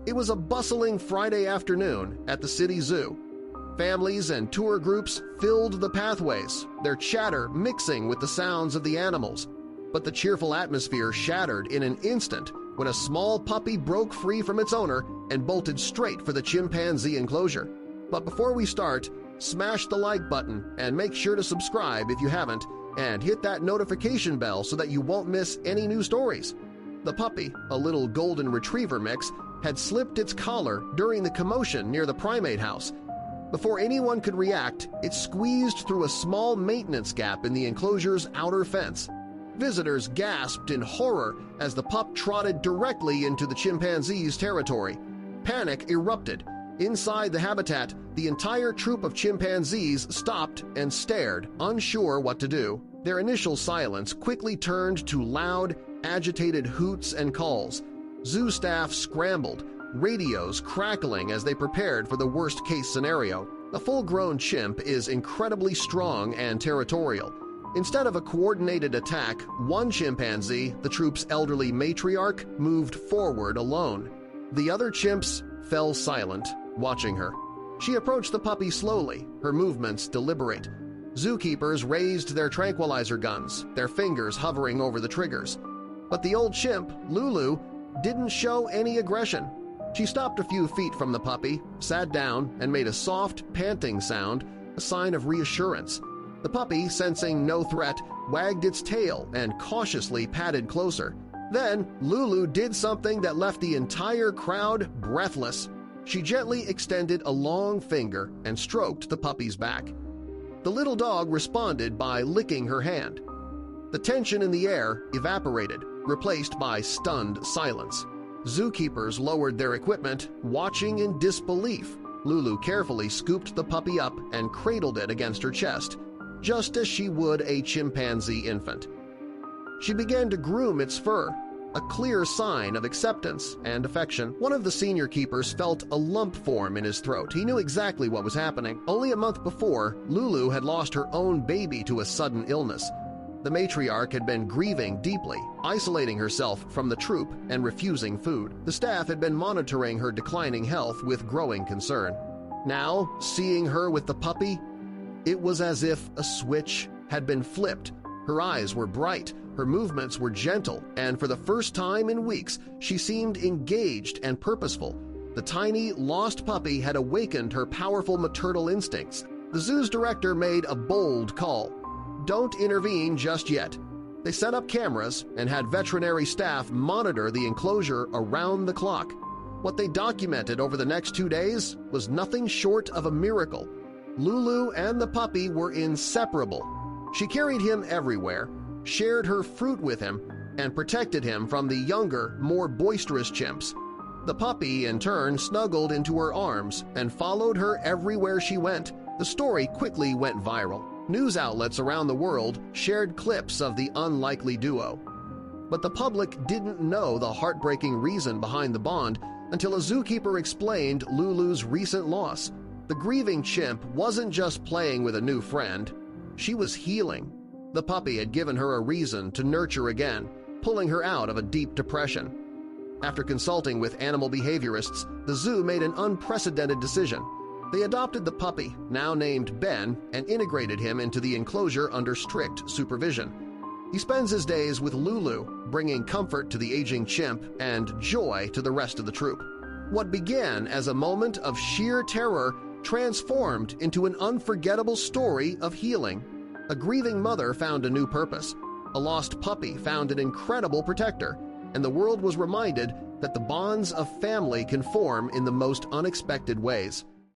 It was a bustling Friday afternoon at the city zoo. Families and tour groups filled the pathways, their chatter mixing with the sounds of the animals. But the cheerful atmosphere shattered in an instant when a small puppy broke free from its owner and bolted straight for the chimpanzee enclosure. But before we start, smash the like button and make sure to subscribe if you haven't, and hit that notification bell so that you won't miss any new stories. The puppy, a little golden retriever mix, had slipped its collar during the commotion near the primate house. Before anyone could react, it squeezed through a small maintenance gap in the enclosure's outer fence. Visitors gasped in horror as the pup trotted directly into the chimpanzee's territory. Panic erupted. Inside the habitat, the entire troop of chimpanzees stopped and stared, unsure what to do. Their initial silence quickly turned to loud, agitated hoots and calls. Zoo staff scrambled, radios crackling as they prepared for the worst-case scenario. A full-grown chimp is incredibly strong and territorial. Instead of a coordinated attack, one chimpanzee, the troop's elderly matriarch, moved forward alone. The other chimps fell silent, watching her. She approached the puppy slowly, her movements deliberate. Zookeepers raised their tranquilizer guns, their fingers hovering over the triggers. But the old chimp, Lulu, didn't show any aggression. She stopped a few feet from the puppy, sat down, and made a soft, panting sound, a sign of reassurance. The puppy, sensing no threat, wagged its tail and cautiously padded closer. Then Lulu did something that left the entire crowd breathless. She gently extended a long finger and stroked the puppy's back. The little dog responded by licking her hand. The tension in the air evaporated, replaced by stunned silence. Zookeepers lowered their equipment, watching in disbelief. Lulu carefully scooped the puppy up and cradled it against her chest, just as she would a chimpanzee infant. She began to groom its fur, a clear sign of acceptance and affection. One of the senior keepers felt a lump form in his throat. He knew exactly what was happening. Only a month before, Lulu had lost her own baby to a sudden illness. The matriarch had been grieving deeply, isolating herself from the troop and refusing food. The staff had been monitoring her declining health with growing concern. Now, seeing her with the puppy, it was as if a switch had been flipped. Her eyes were bright, her movements were gentle, and for the first time in weeks, she seemed engaged and purposeful. The tiny, lost puppy had awakened her powerful maternal instincts. The zoo's director made a bold call. Don't intervene just yet. They set up cameras and had veterinary staff monitor the enclosure around the clock. What they documented over the next 2 days was nothing short of a miracle. Lulu and the puppy were inseparable. She carried him everywhere, shared her fruit with him, and protected him from the younger, more boisterous chimps. The puppy, in turn, snuggled into her arms and followed her everywhere she went. The story quickly went viral. News outlets around the world shared clips of the unlikely duo. But the public didn't know the heartbreaking reason behind the bond until a zookeeper explained Lulu's recent loss. The grieving chimp wasn't just playing with a new friend. She was healing. The puppy had given her a reason to nurture again, pulling her out of a deep depression. After consulting with animal behaviorists, the zoo made an unprecedented decision. They adopted the puppy, now named Ben, and integrated him into the enclosure under strict supervision. He spends his days with Lulu, bringing comfort to the aging chimp and joy to the rest of the troop. What began as a moment of sheer terror transformed into an unforgettable story of healing. A grieving mother found a new purpose. A lost puppy found an incredible protector, and the world was reminded that the bonds of family can form in the most unexpected ways.